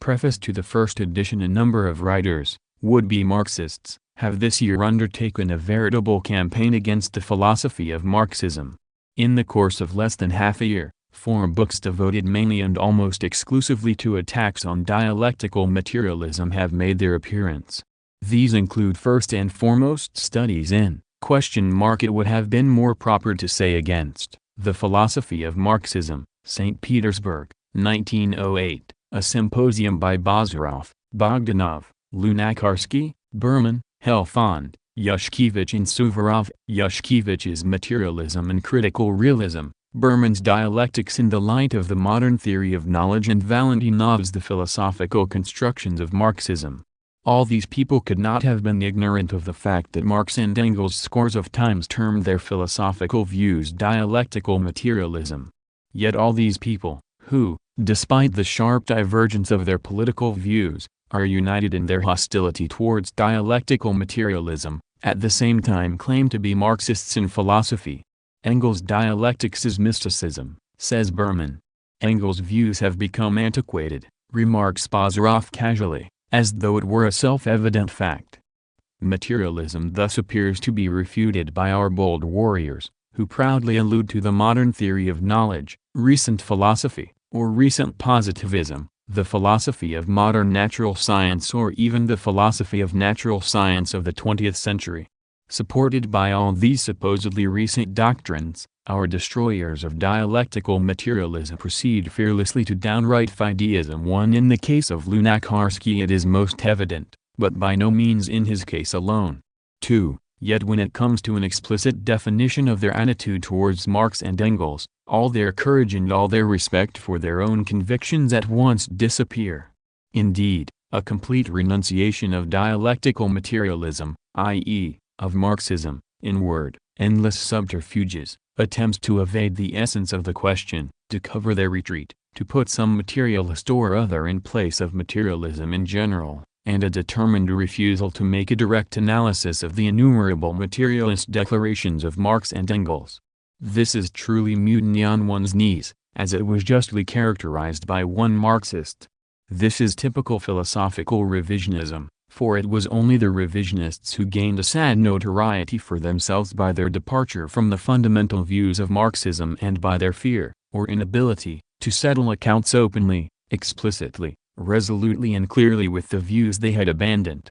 Preface to the first edition. A number of writers, would-be Marxists, have this year undertaken a veritable campaign against the philosophy of Marxism. In the course of less than half a year, 4 books devoted mainly and almost exclusively to attacks on dialectical materialism have made their appearance. These include first and foremost studies in it would have been more proper to say against the philosophy of Marxism, St. Petersburg, 1908, a symposium by Bazarov, Bogdanov, Lunacharsky, Berman, Helfand, Yushkevich and Suvorov. Yushkevich's Materialism and Critical Realism, Berman's Dialectics in the Light of the Modern Theory of Knowledge, and Valentinov's The Philosophical Constructions of Marxism. All these people could not have been ignorant of the fact that Marx and Engels scores of times termed their philosophical views dialectical materialism. Yet all these people, who, despite the sharp divergence of their political views, are united in their hostility towards dialectical materialism, at the same time claim to be Marxists in philosophy. Engels' dialectics is mysticism, says Berman. Engels' views have become antiquated, remarks Bazarov casually, as though it were a self-evident fact. Materialism thus appears to be refuted by our bold warriors, who proudly allude to the modern theory of knowledge, recent philosophy, or recent positivism, the philosophy of modern natural science, or even the philosophy of natural science of the 20th century. Supported by all these supposedly recent doctrines, our destroyers of dialectical materialism proceed fearlessly to downright fideism. 1. In the case of Lunacharsky it is most evident, but by no means in his case alone. 2. Yet when it comes to an explicit definition of their attitude towards Marx and Engels, all their courage and all their respect for their own convictions at once disappear. Indeed, a complete renunciation of dialectical materialism, i.e., of Marxism, in word, endless subterfuges, attempts to evade the essence of the question, to cover their retreat, to put some materialist or other in place of materialism in general, and a determined refusal to make a direct analysis of the innumerable materialist declarations of Marx and Engels. This is truly mutiny on one's knees, as it was justly characterized by one Marxist. This is typical philosophical revisionism, for it was only the revisionists who gained a sad notoriety for themselves by their departure from the fundamental views of Marxism and by their fear, or inability, to settle accounts openly, explicitly, resolutely and clearly with the views they had abandoned.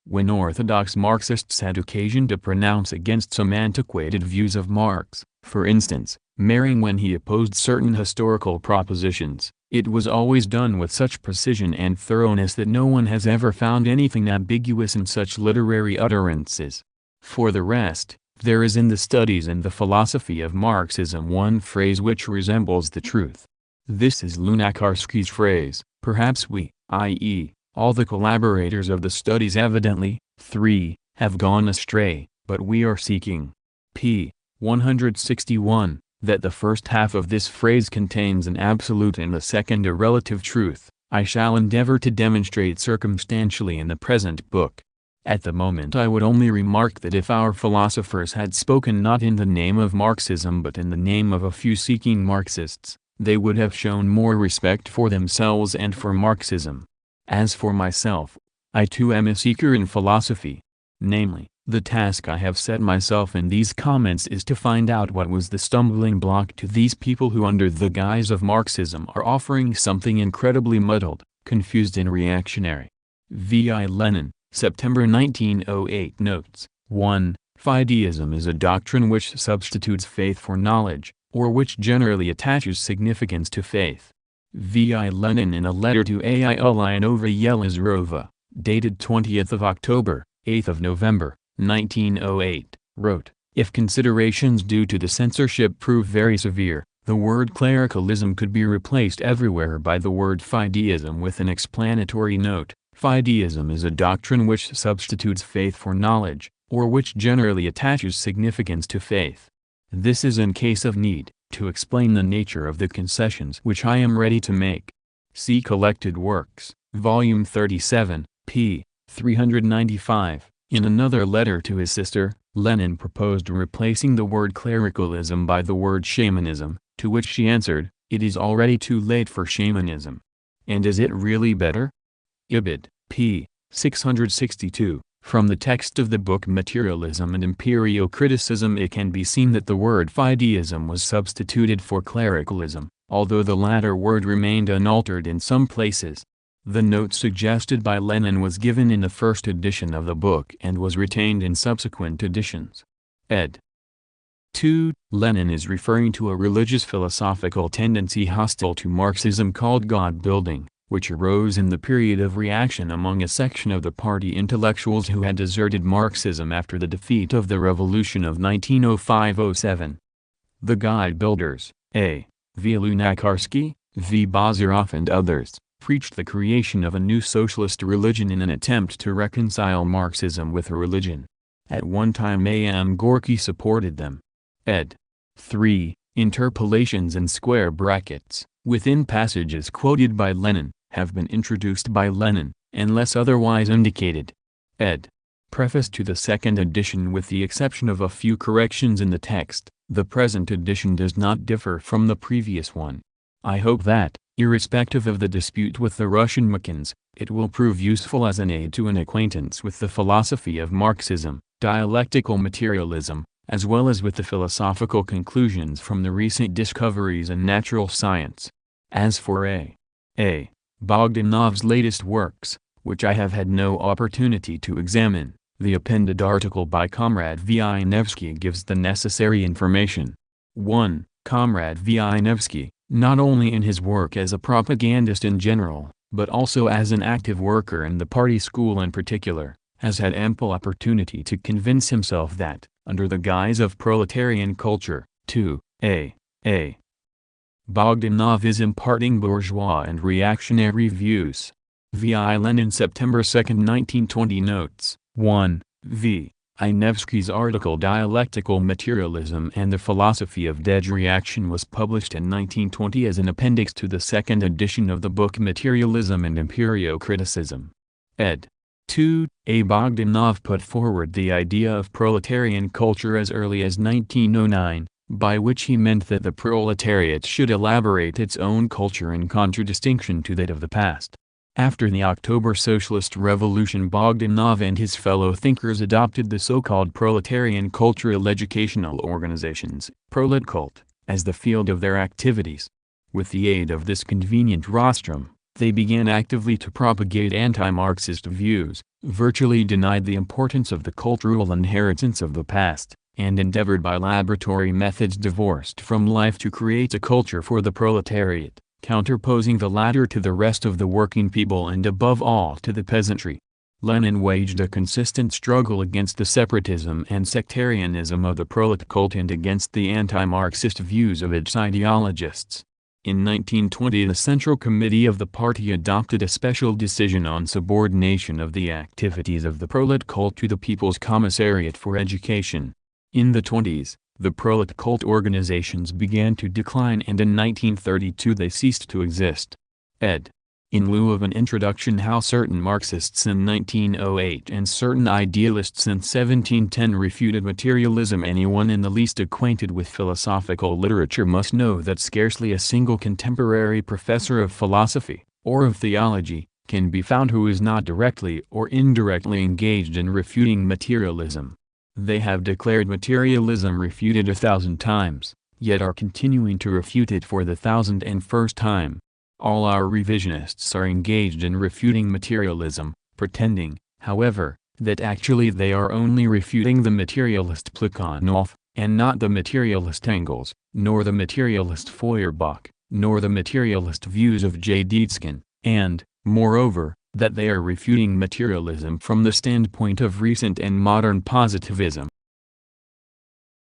When orthodox Marxists had occasion to pronounce against some antiquated views of Marx, for instance, Mering when he opposed certain historical propositions, it was always done with such precision and thoroughness that no one has ever found anything ambiguous in such literary utterances. For the rest, there is in the studies and the philosophy of Marxism one phrase which resembles the truth. This is Lunacharsky's phrase, perhaps we, i.e., all the collaborators of the studies evidently, 3, have gone astray, but we are seeking. p. 161. That the first half of this phrase contains an absolute and the second a relative truth, I shall endeavor to demonstrate circumstantially in the present book. At the moment I would only remark that if our philosophers had spoken not in the name of Marxism but in the name of a few seeking Marxists, they would have shown more respect for themselves and for Marxism. As for myself, I too am a seeker in philosophy. Namely, the task I have set myself in these comments is to find out what was the stumbling block to these people who under the guise of Marxism are offering something incredibly muddled, confused and reactionary. V.I. Lenin, September 1908 notes, 1. Fideism is a doctrine which substitutes faith for knowledge, or which generally attaches significance to faith. V.I. Lenin in a letter to A.I. Ulyanova Yelizarova, dated 20th of October, 8th of November, 1908, wrote, if considerations due to the censorship prove very severe, the word clericalism could be replaced everywhere by the word fideism with an explanatory note. Fideism is a doctrine which substitutes faith for knowledge, or which generally attaches significance to faith. This is in case of need, to explain the nature of the concessions which I am ready to make. See Collected Works, Volume 37, p. 395. In another letter to his sister, Lenin proposed replacing the word clericalism by the word shamanism, to which she answered, it is already too late for shamanism. And is it really better? Ibid. p. 662. From the text of the book Materialism and Empirio-Criticism it can be seen that the word fideism was substituted for clericalism, although the latter word remained unaltered in some places. The note suggested by Lenin was given in the first edition of the book and was retained in subsequent editions. Ed. 2. Lenin is referring to a religious philosophical tendency hostile to Marxism called God-building, which arose in the period of reaction among a section of the party intellectuals who had deserted Marxism after the defeat of the revolution of 1905–07. The God-builders, A. V. Lunacharsky, V. Bazarov and others, preached the creation of a new socialist religion in an attempt to reconcile Marxism with religion. At one time A. M. Gorky supported them. Ed. 3. Interpolations and square brackets, within passages quoted by Lenin, have been introduced by Lenin, unless otherwise indicated. Ed. Preface to the second edition. With the exception of a few corrections in the text, the present edition does not differ from the previous one. I hope that, irrespective of the dispute with the Russian Machins, it will prove useful as an aid to an acquaintance with the philosophy of Marxism, dialectical materialism, as well as with the philosophical conclusions from the recent discoveries in natural science. As for A. Bogdanov's latest works, which I have had no opportunity to examine, the appended article by Comrade Wieniawski gives the necessary information. 1. Comrade Wieniawski, not only in his work as a propagandist in general, but also as an active worker in the party school in particular, has had ample opportunity to convince himself that, under the guise of proletarian culture, 2. Bogdanov is imparting bourgeois and reactionary views. V.I. Lenin, September 2, 1920. Notes. 1. V. Wieniawski's article Dialectical Materialism and the Philosophy of Dead Reaction was published in 1920 as an appendix to the second edition of the book Materialism and Empirio-Criticism. Ed. 2. A. Bogdanov put forward the idea of proletarian culture as early as 1909, by which he meant that the proletariat should elaborate its own culture in contradistinction to that of the past. After the October Socialist Revolution, Bogdanov and his fellow thinkers adopted the so-called proletarian cultural educational organizations, proletcult, as the field of their activities. With the aid of this convenient rostrum, they began actively to propagate anti-Marxist views, virtually denied the importance of the cultural inheritance of the past, and endeavored by laboratory methods divorced from life to create a culture for the proletariat, counterposing the latter to the rest of the working people and above all to the peasantry. Lenin waged a consistent struggle against the separatism and sectarianism of the prolet cult and against the anti-Marxist views of its ideologists. In 1920 the Central Committee of the party adopted a special decision on subordination of the activities of the prolet cult to the People's Commissariat for Education. In the 20s, the prolet cult organizations began to decline and in 1932 they ceased to exist. Ed. In lieu of an introduction, how certain Marxists in 1908 and certain idealists in 1710 refuted materialism. Anyone in the least acquainted with philosophical literature must know that scarcely a single contemporary professor of philosophy, or of theology, can be found who is not directly or indirectly engaged in refuting materialism. They have declared materialism refuted 1,000 times, yet are continuing to refute it for the 1,001st time. All our revisionists are engaged in refuting materialism, pretending, however, that actually they are only refuting the materialist Plekhanov, and not the materialist Engels, nor the materialist Feuerbach, nor the materialist views of J. Deedskin, and, moreover, that they are refuting materialism from the standpoint of recent and modern positivism.